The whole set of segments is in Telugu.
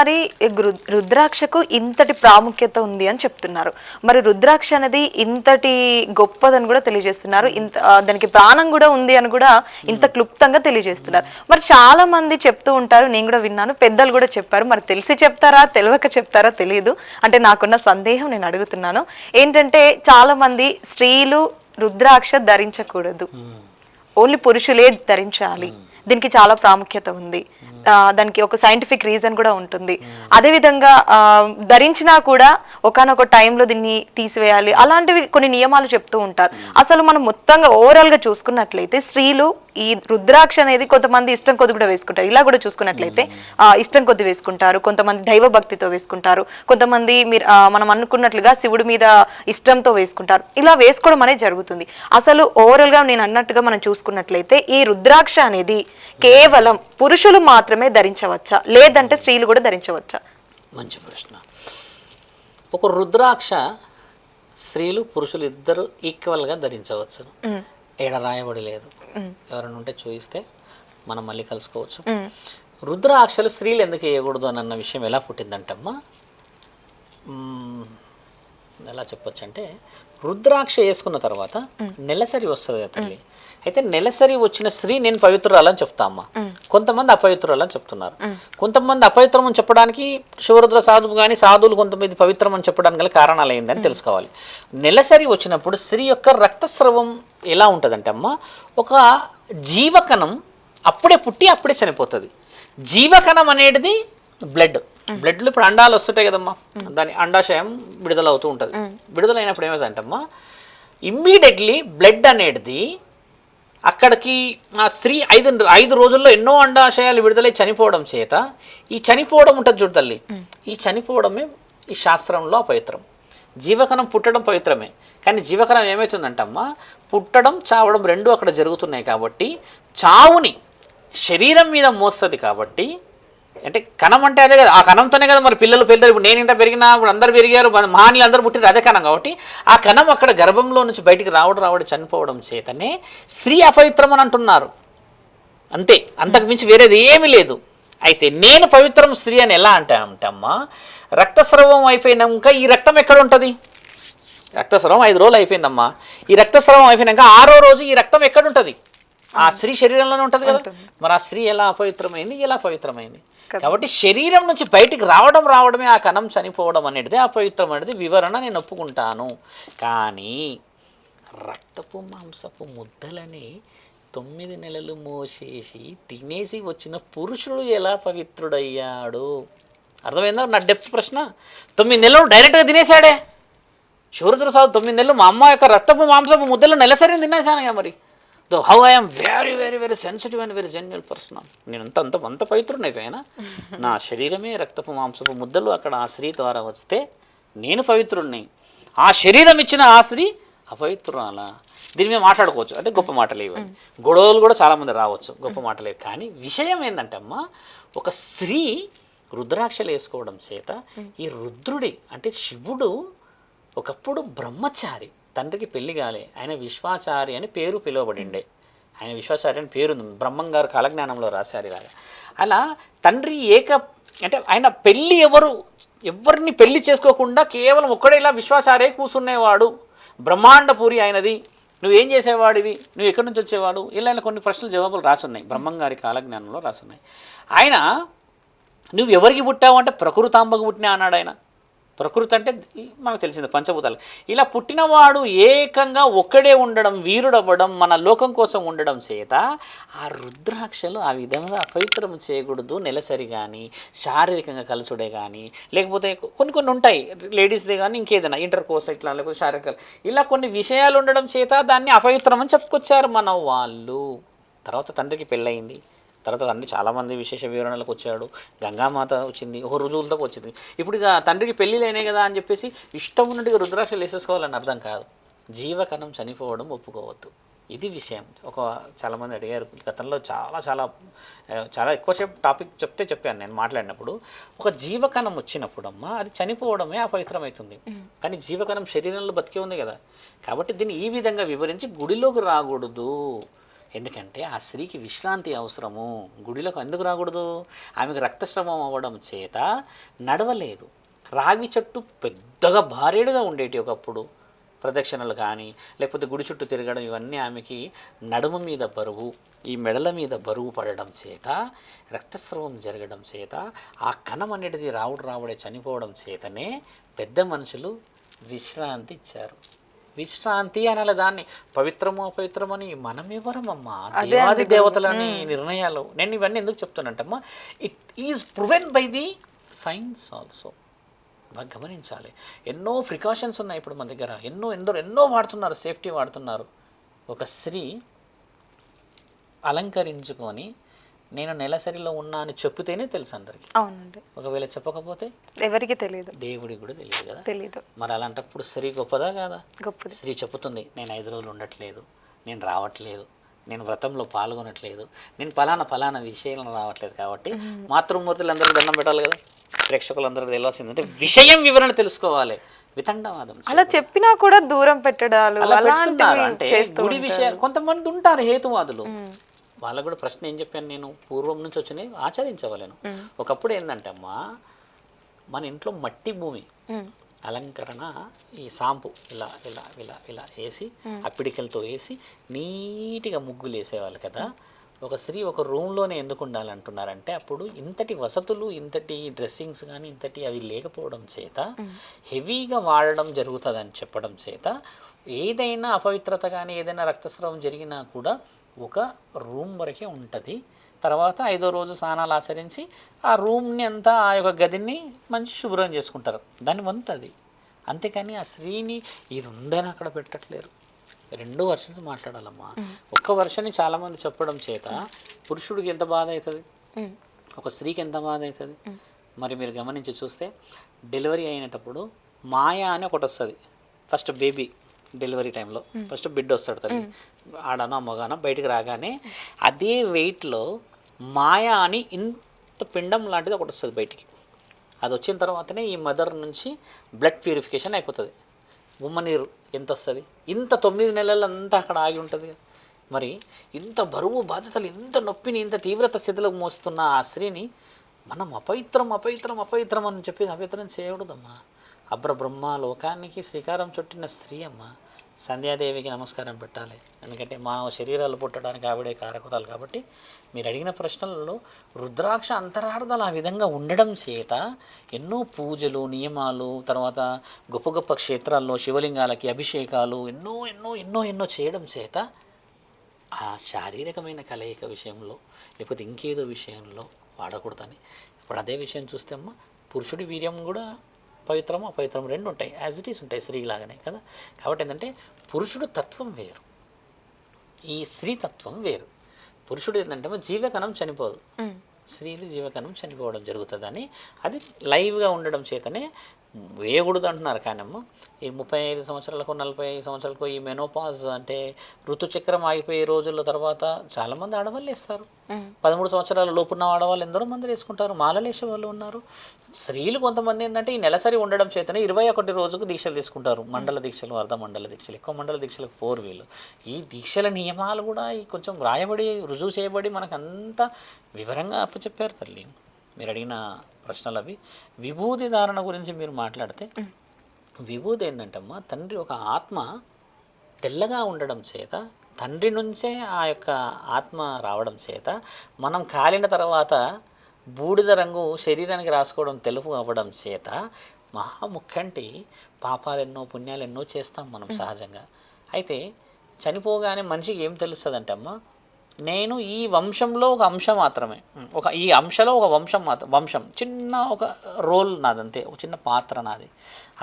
మరి రుద్రాక్షకు ఇంతటి ప్రాముఖ్యత ఉంది అని చెప్తున్నారు. మరి రుద్రాక్ష అనేది ఇంతటి గొప్పదని కూడా తెలియజేస్తున్నారు. దానికి ప్రాణం కూడా ఉంది అని కూడా ఇంత క్లుప్తంగా తెలియజేస్తున్నారు. మరి చాలా మంది చెప్తూ ఉంటారు, నేను కూడా విన్నాను, పెద్దలు కూడా చెప్పారు. మరి తెలిసి చెప్తారా తెలియక చెప్తారా తెలియదు. అంటే నాకున్న సందేహం నేను అడుగుతున్నాను. ఏంటంటే చాలా మంది స్త్రీలు రుద్రాక్ష ధరించకూడదు, ఓన్లీ పురుషులే ధరించాలి, దీనికి చాలా ప్రాముఖ్యత ఉంది, దానికి ఒక సైంటిఫిక్ రీజన్ కూడా ఉంటుంది, అదే విధంగా ధరించినా కూడా ఒకానొక టైంలో దీన్ని తీసివేయాలి, అలాంటివి కొన్ని నియమాలు చెప్తూ ఉంటారు. అసలు మనం మొత్తంగా ఓవరాల్ గా చూసుకున్నట్లయితే స్త్రీలు ఈ రుద్రాక్ష అనేది కొంతమంది ఇష్టం కొద్ది కూడా వేసుకుంటారు. ఇలా కూడా చూసుకున్నట్లయితే ఇష్టం కొద్ది వేసుకుంటారు, కొంతమంది దైవ భక్తితో వేసుకుంటారు, కొంతమంది మనం అనుకున్నట్లుగా శివుడి మీద ఇష్టంతో వేసుకుంటారు. ఇలా వేసుకోవడం అనేది జరుగుతుంది. అసలు ఓవరాల్ గా నేను అన్నట్టుగా మనం చూసుకున్నట్లయితే ఈ రుద్రాక్ష అనేది కేవలం పురుషులు మాత్రమే ధరించవచ్చా, లేదంటే స్త్రీలు కూడా ధరించవచ్చా? మంచి ప్రశ్న. ఒక రుద్రాక్ష స్త్రీలు పురుషులు ఇద్దరు ఈక్వల్గా ధరించవచ్చు. ఏడ రాయబడి లేదు. ఎవరైనా ఉంటే చూయిస్తే మనం మళ్ళీ కలుసుకోవచ్చు. రుద్రాక్షలు స్త్రీలు ఎందుకు వేయకూడదు అని అన్న విషయం ఎలా పుట్టిందంటమ్మా, ఎలా చెప్పొచ్చు అంటే, రుద్రాక్ష వేసుకున్న తర్వాత నెలసరి వస్తుంది కదా తల్లి. అయితే నెలసరి వచ్చిన స్త్రీ నేను పవిత్రురాలని చెప్తా అమ్మా. కొంతమంది అపవిత్రురాలని చెప్తున్నారు. కొంతమంది అపవిత్రం అని చెప్పడానికి శివరుద్ర సాధువు కానీ సాధువులు కొంతమంది పవిత్రం అని చెప్పడానికి గల కారణాలు ఏందని తెలుసుకోవాలి. నెలసరి వచ్చినప్పుడు స్త్రీ యొక్క రక్తస్రవం ఎలా ఉంటుందంటే అమ్మ, ఒక జీవకణం అప్పుడే పుట్టి అప్పుడే చనిపోతుంది. జీవకణం అనేది బ్లడ్లో ఇప్పుడు అండాలు వస్తుంటాయి కదమ్మా, దాని అండాశయం విడుదల అవుతూ ఉంటుంది. విడుదల అయినప్పుడు ఏమవుతుందంటమ్మా, ఇమ్మీడియట్లీ బ్లడ్ అనేది అక్కడికి ఆ స్త్రీ 5 రోజుల్లో ఎన్నో అండాశయాలు విడుదలై చనిపోవడం చేత, ఈ చనిపోవడం ఉంటుంది చూడు తల్లి, ఈ చనిపోవడమే ఈ శాస్త్రంలో అపవిత్రం. జీవకణం పుట్టడం పవిత్రమే, కానీ జీవకణం ఏమవుతుందంటమ్మా, పుట్టడం చావడం రెండూ అక్కడ జరుగుతున్నాయి కాబట్టి చావుని శరీరం మీద మోస్తుంది. కాబట్టి అంటే కణం అంటే అదే కదా, ఆ కణంతోనే కదా మరి పిల్లలు పెళ్తారు. ఇప్పుడు నేను ఇంత పెరిగినా, ఇప్పుడు అందరు పెరిగారు, మహానీలు అందరూ పుట్టిన అదే కణం. కాబట్టి ఆ కణం అక్కడ గర్భంలో నుంచి బయటికి రావడం చనిపోవడం చేతనే స్త్రీ అపవిత్రం అని అంటున్నారు. అంతే, అంతకు మించి వేరేది ఏమీ లేదు. అయితే నేను పవిత్రం స్త్రీ అని ఎలా అంటామా, రక్తస్రవం అయిపోయినాక ఈ రక్తం ఎక్కడ ఉంటుంది? రక్తస్రవం 5 రోజులు అయిపోయిందమ్మా. ఈ రక్తస్రవం అయిపోయినాక 6వ రోజు ఈ రక్తం ఎక్కడ ఉంటుంది? ఆ స్త్రీ శరీరంలోనే ఉంటుంది కదా. మరి ఆ స్త్రీ ఎలా అపవిత్రమైంది, ఎలా పవిత్రమైంది? కాబట్టి శరీరం నుంచి బయటికి రావడమే ఆ కణం చనిపోవడం అనేది అపవిత్రం అనేది వివరణ నేను ఒప్పుకుంటాను. కానీ రక్తపు మాంసపు ముద్దలని 9 నెలలు మోసేసి తినేసి వచ్చిన పురుషుడు ఎలా పవిత్రుడయ్యాడు? అర్థమైందా నా డెప్త్ ప్రశ్న? 9 నెలలు డైరెక్ట్గా తినేశాడే శివరుద్ర సాధు. 9 నెలలు మా అమ్మ యొక్క రక్తపు మాంసపు ముద్దలు నెలసరి తినేశానుగా. మరి how I'm very very very sensitive and very genuine person. నేను అంత పవిత్రుడైపోయినా, నా శరీరమే రక్తపు మాంసపు ముద్దలు అక్కడ ఆ స్త్రీ ద్వారా వస్తే నేను పవిత్రుడిని, ఆ శరీరం ఇచ్చిన ఆ స్త్రీ అపవిత్రురాలా? దీని మీద మాట్లాడుకోవచ్చు, అంటే గొప్ప మాటలు ఇవ్వండి, గొడవలు కూడా చాలామంది రావచ్చు, గొప్ప మాటలేవు. కానీ విషయం ఏంటంటే అమ్మ, ఒక స్త్రీ రుద్రాక్షలు వేసుకోవడం చేత ఈ రుద్రుడి అంటే శివుడు ఒకప్పుడు బ్రహ్మచారి, తండ్రికి పెళ్లి కాలే, ఆయన విశ్వాచారి అని పేరు పిలువబడిండే. ఆయన విశ్వాచారి అని పేరు బ్రహ్మం గారు కాలజ్ఞానంలో రాశారు. ఇలాగా అలా తండ్రి అంటే ఆయన పెళ్ళి ఎవరిని పెళ్లి చేసుకోకుండా కేవలం ఒక్కడే ఇలా విశ్వాచారే కూర్చునేవాడు. బ్రహ్మాండపూరి ఆయనది. నువ్వేం చేసేవాడివి, నువ్వు ఎక్కడి నుంచి వచ్చేవాడు, ఇలా కొన్ని ప్రశ్నలు జవాబులు రాసున్నాయి, బ్రహ్మం గారి కాలజ్ఞానంలో రాసున్నాయి. ఆయన నువ్వు ఎవరికి పుట్టావు అంటే ప్రకృతాంబకు పుట్టినా అన్నాడు ఆయన. ప్రకృతి అంటే మనకు తెలిసింది పంచభూతాలు. ఇలా పుట్టినవాడు ఏకంగా ఒక్కడే ఉండడం, వీరుడవ్వడం, మన లోకం కోసం ఉండడం చేత ఆ రుద్రాక్షలు ఆ విధంగా అపవిత్రం చేయకూడదు. నెలసరి కానీ, శారీరకంగా కలుసుడే కానీ, లేకపోతే కొన్ని ఉంటాయి లేడీస్దే కానీ ఇంకేదైనా ఇంటర్ కోర్స్ ఇట్లా, లేకపోతే శారీరక ఇలా కొన్ని విషయాలు ఉండడం చేత దాన్ని అపవిత్రం అని చెప్పుకొచ్చారు మన వాళ్ళు. తర్వాత తండ్రికి పెళ్ళయింది, తర్వాత తండ్రి చాలామంది విశేష వివరణలకు వచ్చాడు, గంగామాత వచ్చింది, ఒక రుజువులతో వచ్చింది. ఇప్పుడు ఇక తండ్రికి పెళ్ళిళ్ళైనాయి కదా అని చెప్పేసి ఇష్టం ఉన్నట్టుగా రుద్రాక్షలు వేసేసుకోవాలని అర్థం కాదు. జీవకణం చనిపోవడం ఒప్పుకోవద్దు, ఇది విషయం. చాలామంది అడిగారు గతంలో, చాలా ఎక్కువ టాపిక్ చెప్పాను నేను మాట్లాడినప్పుడు. ఒక జీవకణం వచ్చినప్పుడు అమ్మ అది చనిపోవడమే అపవిత్రమవుతుంది. కానీ జీవకణం శరీరంలో బతికే ఉంది కదా. కాబట్టి దీన్ని ఈ విధంగా వివరించి గుడిలోకి రాకూడదు, ఎందుకంటే ఆ స్త్రీకి విశ్రాంతి అవసరము. గుడిలోకి ఎందుకు రాకూడదు? ఆమెకు రక్తస్రావం అవ్వడం చేత నడవలేదు. రావి చెట్టు పెద్దగా భారీడుగా ఉండేటి ఒకప్పుడు. ప్రదక్షిణలు కానీ లేకపోతే గుడి చుట్టూ తిరగడం ఇవన్నీ ఆమెకి నడుము మీద బరువు, ఈ మెడల మీద బరువు పడడం చేత, రక్తస్రావం జరగడం చేత, ఆ కణం అనేది రావుడే చనిపోవడం చేతనే పెద్ద మనుషులు విశ్రాంతి ఇచ్చారు. విశ్రాంతి అనాలి దాన్ని. పవిత్రము అపవిత్రమని మనం ఎవరమమ్మా? దేవాది దేవతలని నిర్ణయాలు. నేను ఇవన్నీ ఎందుకు చెప్తానంటమ్మా, it is proven by the science also. బాగా గమనించాలి. ఎన్నో ప్రికాషన్స్ ఉన్నాయి ఇప్పుడు మన దగ్గర, ఎన్నో వాడుతున్నారు, సేఫ్టీ వాడుతున్నారు. ఒక స్త్రీ అలంకరించుకొని నేను నెలసరిలో ఉన్నా అని చెప్తేనే తెలుసు అందరికీ. అవునండి. ఒకవేళ చెప్పకపోతే ఎవరికి తెలియదు, దేవుడికి కూడా తెలియదు కదా. తెలీదు. మరి అలాంటప్పుడు స్త్రీ గొప్పదా కాదా? గొప్పది. స్త్రీ చెబుతుంది, నేను 5 రోజులు ఉండట్లేదు, నేను రావట్లేదు, నేను వ్రతంలో పాల్గొనట్లేదు, నేను ఫలానా విషయంలో రావట్లేదు. కాబట్టి మాతృమూర్తులందరూ దండం పెట్టాలి కదా. ప్రేక్షకులందరూ తెలియాల్సిందంటే విషయం వివరణ తెలుసుకోవాలి. వితండవాదం అలా చెప్పినా కూడా దూరం పెట్టడాలు అలా పెడుతున్నారు. అలాంటివి అంటే చేస్తూ గుడి విషయాలు కొంతమంది ఉంటారు హేతువాదులు. వాళ్ళకు కూడా ప్రశ్న ఏం చెప్పాను నేను, పూర్వం నుంచి వచ్చినాయి ఆచరించవలేను. ఒకప్పుడు ఏంటంటే అమ్మా, మన ఇంట్లో మట్టి భూమి అలంకరణ ఈ సాంపు ఇలా ఇలా ఇలా ఇలా వేసి అప్పిడికలతో వేసి నీట్గా ముగ్గులు వేసేవాళ్ళు కదా. ఒక స్త్రీ ఒక రూమ్లోనే ఎందుకు ఉండాలంటున్నారంటే, అప్పుడు ఇంతటి వసతులు, ఇంతటి డ్రెస్సింగ్స్ కానీ ఇంతటి అవి లేకపోవడం చేత హెవీగా వాడడం జరుగుతుందని చెప్పడం చేత ఏదైనా అపవిత్రత కానీ ఏదైనా రక్తస్రావం జరిగినా కూడా ఒక రూమ్ వరకే ఉంటుంది. తర్వాత 5వ రోజు స్నానాలు ఆచరించి ఆ రూమ్ని అంతా, ఆ యొక్క గదిని మంచి శుభ్రం చేసుకుంటారు. దాని వంతది. అంతేకాని ఆ స్త్రీని ఇది ఉందని అక్కడ పెట్టట్లేరు. 2 వర్షన్స్ మాట్లాడాలమ్మా. ఒక్క వర్షాన్ని చాలామంది చెప్పడం చేత పురుషుడికి ఎంత బాధ అవుతుంది, ఒక స్త్రీకి ఎంత బాధ అవుతుంది. మరి మీరు గమనించి చూస్తే డెలివరీ అయినప్పుడు మాయా అని ఒకటి వస్తుంది. ఫస్ట్ బేబీ డెలివరీ టైంలో ఫస్ట్ బిడ్డ వస్తాడు తల్లి, ఆడనో మగానో బయటికి రాగానే అదే వెయిట్లో మాయా అని ఇంత పిండం లాంటిది ఒకటి వస్తుంది బయటికి. అది వచ్చిన తర్వాతనే ఈ మదర్ నుంచి బ్లడ్ ప్యూరిఫికేషన్ అయిపోతుంది. ఉమ్మనీరు ఎంత వస్తుంది, ఇంత 9 నెలలంతా అక్కడ ఆగి ఉంటుంది. మరి ఇంత బరువు బాధ్యతలు, ఇంత నొప్పిని, ఇంత తీవ్రత స్థితిలో మోస్తున్న ఆ స్త్రీని మనం అపవిత్రం అని చెప్పి అపవిత్రం చేయకూడదమ్మా. అబ్రబ్రహ్మ లోకానికి శ్రీకారం చుట్టిన స్త్రీ అమ్మ. సంధ్యాదేవికి నమస్కారం పెట్టాలి. ఎందుకంటే మానవ శరీరాలు పుట్టడానికి ఆవిడే కారకురాలు. కాబట్టి మీరు అడిగిన ప్రశ్నలలో రుద్రాక్ష అంతరార్థాలు ఆ విధంగా ఉండడం చేత ఎన్నో పూజలు, నియమాలు, తర్వాత గొప్ప గొప్ప క్షేత్రాల్లో శివలింగాలకి అభిషేకాలు ఎన్నో చేయడం చేత ఆ శారీరకమైన కలయిక విషయంలో లేకపోతే ఇంకేదో విషయంలో వాడకూడదని. ఇప్పుడు అదే విషయం చూస్తే అమ్మ, పురుషుడి వీర్యం కూడా పవిత్రము అపవిత్రం 2 ఉంటాయి, యాజ్ ఇట్ ఈస్ ఉంటాయి స్త్రీలాగానే కదా. కాబట్టి ఏంటంటే పురుషుడు తత్వం వేరు, ఈ స్త్రీ తత్వం వేరు. పురుషుడు ఏంటంటే జీవకణం చనిపోదు, స్త్రీలు జీవకణం చనిపోవడం జరుగుతుందని అది లైవ్గా ఉండడం చేతనే వేయకూడదు అంటున్నారు. కానమ్మ ఈ 35 సంవత్సరాలకు 45 సంవత్సరాలకు ఈ మెనోపాజ్ అంటే ఋతుచక్రం ఆగిపోయే రోజుల తర్వాత చాలామంది ఆడవాళ్ళు వేస్తారు. 13 సంవత్సరాల లోపున్న ఆడవాళ్ళు ఎందరో మంది వేసుకుంటారు, మాలలు వేసే వాళ్ళు ఉన్నారు. స్త్రీలు కొంతమంది ఏంటంటే ఈ నెలసరి ఉండడం చేతనే 21 రోజుకు దీక్షలు తీసుకుంటారు. మండల దీక్షలు, అర్ధ మండల దీక్షలు, ఎక్కువ మండల దీక్షలకు 4 వీళ్ళు. ఈ దీక్షల నియమాలు కూడా ఈ కొంచెం రాయబడి రుజువు చేయబడి మనకు అంత వివరంగా అప్పచెప్పారు తల్లి. మీరు అడిగిన ప్రశ్నలు అవి. విభూతి ధారణ గురించి మీరు మాట్లాడితే, విభూతి ఏంటంటమ్మా, తండ్రి ఒక ఆత్మ తెల్లగా ఉండడం చేత, తండ్రి నుంచే ఆ యొక్క ఆత్మ రావడం చేత మనం కాలిన తర్వాత బూడిద రంగు శరీరానికి రాసుకోవడం తెలుపు అవ్వడం చేత మహాముఖంటి పాపాలెన్నో పుణ్యాలెన్నో చేస్తాం మనం సహజంగా. అయితే చనిపోగానే మనిషికి ఏం తెలుస్తుందంటే అమ్మ, నేను ఈ వంశంలో ఒక అంశం మాత్రమే, ఈ అంశలో ఒక వంశం చిన్న ఒక రోల్ నాదంతే, ఒక చిన్న పాత్ర నాది.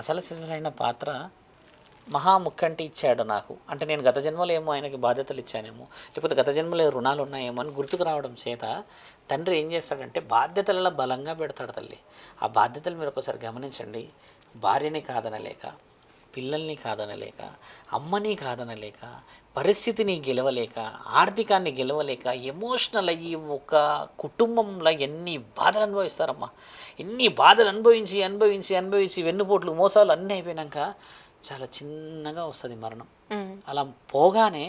అసలైన పాత్ర మహాముఖంటి ఇచ్చాడు నాకు. అంటే నేను గత జన్మలో ఏమో ఆయనకి బాధ్యతలు ఇచ్చానేమో, లేకపోతే గత జన్మలో రుణాలు ఉన్నాయేమో అని గుర్తుకు రావడం చేత తండ్రి ఏం చేస్తాడంటే బాధ్యతలలో బలంగా పెడతాడు తల్లి. ఆ బాధ్యతలు మీరు ఒకసారి గమనించండి. భార్యని కాదనలేక, పిల్లల్ని కాదనలేక, అమ్మని కాదనలేక, పరిస్థితిని గెలవలేక, ఆర్థికాన్ని గెలవలేక, ఎమోషనల్ అయ్యి ఒక కుటుంబంలో ఎన్ని బాధలు అనుభవిస్తారమ్మా. ఎన్ని బాధలు అనుభవించి వెన్నుపోట్లు మోసాలు అన్నీ అయిపోయినాక చాలా చిన్నగా వస్తుంది మరణం. అలా పోగానే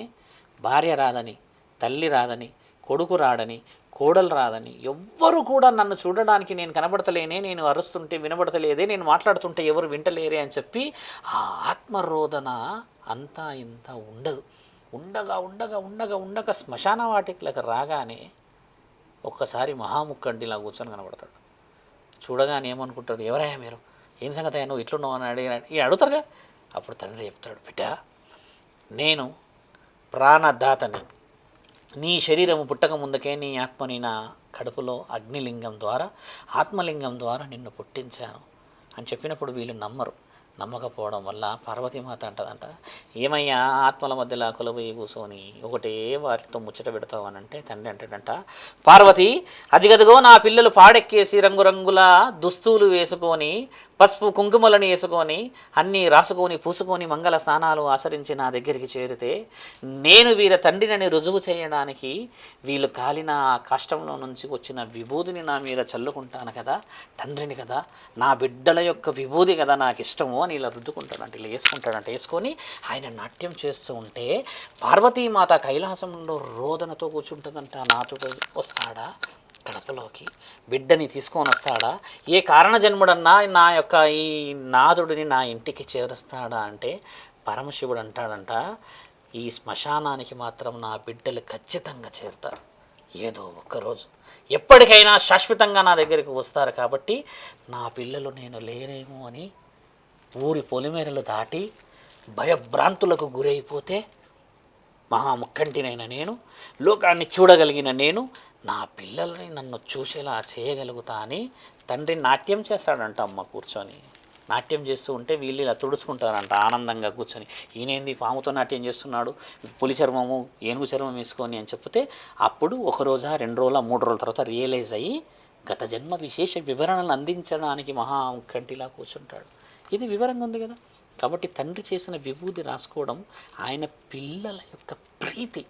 భార్య రాదని, తల్లి రాదని, కొడుకు రాడని, కోడలు రాదని, ఎవ్వరు కూడా నన్ను చూడడానికి నేను కనబడతలేనే, నేను అరుస్తుంటే వినబడతలేదే, నేను మాట్లాడుతుంటే ఎవరు వింటలేరే అని చెప్పి ఆ ఆత్మరోదన అంతా ఇంత ఉండదు. ఉండగా ఉండగా ఉండగా ఉండగా శ్మశాన వాటికలకు రాగానే ఒక్కసారి మహాముక్కంటిలా కూర్చొని కనబడతాడు. చూడగానే ఏమనుకుంటాడు, ఎవరయ్యా మీరు, ఏం సంగతి అయ్యా, నువ్వు ఇట్లున్నావు అని అడుగుతారుగా. అప్పుడు తండ్రి చెప్తాడు, బిడ్డ నేను ప్రాణదాతని, నీ శరీరము పుట్టక ముందుకే నీ ఆత్మని నా కడుపులో అగ్నిలింగం ద్వారా ఆత్మలింగం ద్వారా నిన్ను పుట్టించాను అని చెప్పినప్పుడు వీళ్ళు నమ్మరు. నమ్మకపోవడం వల్ల పార్వతీమాత అంటదంట, ఏమయ్యా ఆత్మల మధ్యలో కొలబోయి కూర్చొని ఒకటే వారితో ముచ్చట పెడతావు అని అంటే తండ్రి అంటాడంట, పార్వతి అదిగదిగో నా పిల్లలు పాడెక్కేసి రంగురంగుల దుస్తులు వేసుకొని పసుపు కుంకుమలను వేసుకొని అన్నీ రాసుకొని పూసుకొని మంగళ స్నానాలు ఆచరించి నా దగ్గరికి చేరితే నేను వీళ్ళ తండ్రిని రుజువు చేయడానికి వీళ్ళు కాలిన కష్టంలో నుంచి వచ్చిన విభూతిని నా మీద చల్లుకుంటాను కదా, తండ్రిని కదా, నా బిడ్డల యొక్క విభూతి కదా నాకు ఇష్టము అని ఇలా రుద్దుకుంటాడంట, ఇలా వేసుకుంటాడంట. వేసుకొని ఆయన నాట్యం చేస్తూ ఉంటే పార్వతీమాత కైలాసంలో రోదనతో కూర్చుంటుందంట. నాతో వస్తాడా కడపలోకి, బిడ్డని తీసుకొని వస్తాడా, ఏ కారణ జన్ముడన్నా నా యొక్క ఈ నాదుడిని నా ఇంటికి చేరుస్తాడా అంటే పరమశివుడు అంటాడంట, ఈ శ్మశానానికి మాత్రం నా బిడ్డలు ఖచ్చితంగా చేరుతారు ఏదో ఒక్కరోజు, ఎప్పటికైనా శాశ్వతంగా నా దగ్గరికి వస్తారు. కాబట్టి నా పిల్లలు నేను లేనేమో అని ఊరి పొలిమేరలు దాటి భయభ్రాంతులకు గురైపోతే మహాముక్కంటినైన నేను, లోకాన్ని చూడగలిగిన నేను నా పిల్లల్ని నన్ను చూసేలా చేయగలుగుతా అని తండ్రి నాట్యం చేస్తాడంట. అమ్మ కూర్చొని నాట్యం చేస్తూ ఉంటే వీళ్ళు ఇలా తుడుచుకుంటారంట ఆనందంగా కూర్చొని. ఈయనేంది పాముతో నాట్యం చేస్తున్నాడు, పులి చర్మము ఏనుగు చర్మం వేసుకొని అని చెప్తే అప్పుడు ఒక రోజా 2 రోజుల 3 రోజుల తర్వాత రియలైజ్ అయ్యి గత జన్మ విశేష వివరణలు అందించడానికి మహాముక్కంటిలా కూర్చుంటాడు. ఇది వివరంగా ఉంది కదా. కాబట్టి తండ్రి చేసిన విభూతి రాసుకోవడం ఆయన పిల్లల యొక్క ప్రీతి.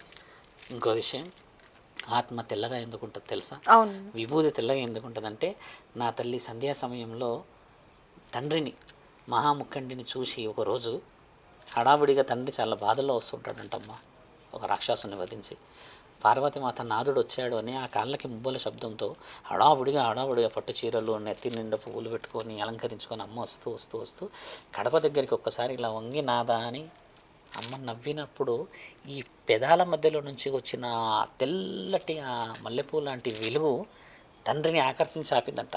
ఇంకో విషయం, ఆత్మ తెల్లగా ఎందుకు ఉంటుంది తెలుసా? విభూతి తెల్లగా ఎందుకు ఉంటుందంటే నా తల్లి సంధ్యా సమయంలో తండ్రిని మహాముక్కంటిని చూసి ఒకరోజు హడావుడిగా తండ్రి చాలా బాధల్లో వస్తుంటాడంటమ్మ, ఒక రాక్షసుని వధించి. పార్వతీమాత నాదుడు వచ్చాడు అని ఆ కాళ్ళకి మువ్వల శబ్దంతో హడావుడిగా పట్టు చీరలు నెత్తి నిండా పువ్వులు పెట్టుకొని అలంకరించుకొని అమ్మ వస్తూ వస్తూ వస్తూ కడప దగ్గరికి ఒక్కసారి ఇలా వంగి నాదా అని అమ్మ నవ్వినప్పుడు ఈ పెదాల మధ్యలో నుంచి వచ్చిన తెల్లటి ఆ మల్లెపూ లాంటి వెలుగు తండ్రిని ఆకర్షించి ఆపిందంట.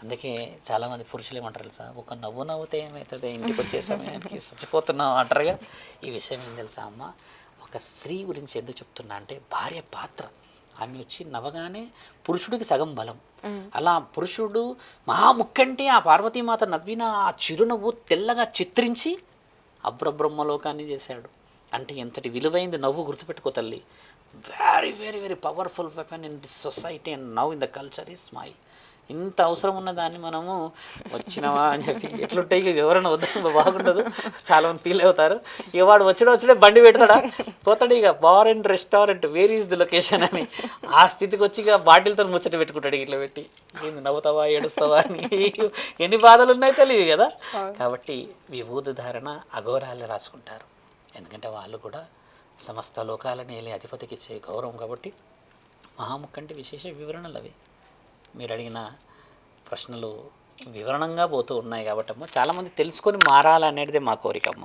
అందుకే చాలామంది పురుషులు ఏమంటారు తెలుసా, ఒక నవ్వు నవ్వుతే ఏమవుతుంది, ఇంటికి వచ్చే సమయానికి చచ్చిపోతున్నావు అంటారుగా. ఈ విషయం ఏం తెలుసా అమ్మ, ఒక స్త్రీ గురించి ఎందుకు చెప్తున్నా అంటే భార్య పాత్ర. ఆమె వచ్చి నవ్వగానే పురుషుడికి సగం బలం. అలా పురుషుడు మహాముక్కంటే ఆ పార్వతీమాత నవ్విన ఆ చిరునవ్వు తెల్లగా చిత్రించి అబ్రబ్రహ్మలోకాన్ని చేశాడు. అంటే ఎంతటి విలువైంది నవ్వు, గుర్తుపెట్టుకో తల్లి. Very very very powerful weapon in this society and now in the culture is smile. ఇంత అవసరం ఉన్న దాన్ని మనము వచ్చినావా అని చెప్పి ఎట్లుంటాయి ఇక వివరణ వద్ద బాగుండదు, చాలామంది ఫీల్ అవుతారు. ఇక వాడు వచ్చడే బండి పెడతాడా, పోతాడు ఇక bar and restaurant where is the location అని ఆ స్థితికి వచ్చి ఇక బాటిల్తో ముచ్చట పెట్టుకుంటాడు ఇట్లా పెట్టి. ఏంది నవ్వుతావా ఏడుస్తావా అని ఎన్ని బాధలు ఉన్నాయో తెలియదు కదా. కాబట్టి విభూతి ధారణ అఘోరాలే రాసుకుంటారు, ఎందుకంటే వాళ్ళు కూడా సమస్త లోకాలని వెళ్ళి అధిపతికి ఇచ్చే గౌరవం. కాబట్టి మహాముక్కంటి విశేష వివరణలు అవి. మీరు అడిగిన ప్రశ్నలు వివరణంగా పోతూ ఉన్నాయి కాబట్టి అమ్మ చాలామంది తెలుసుకొని మారాలనేది మా కోరికమ్మ.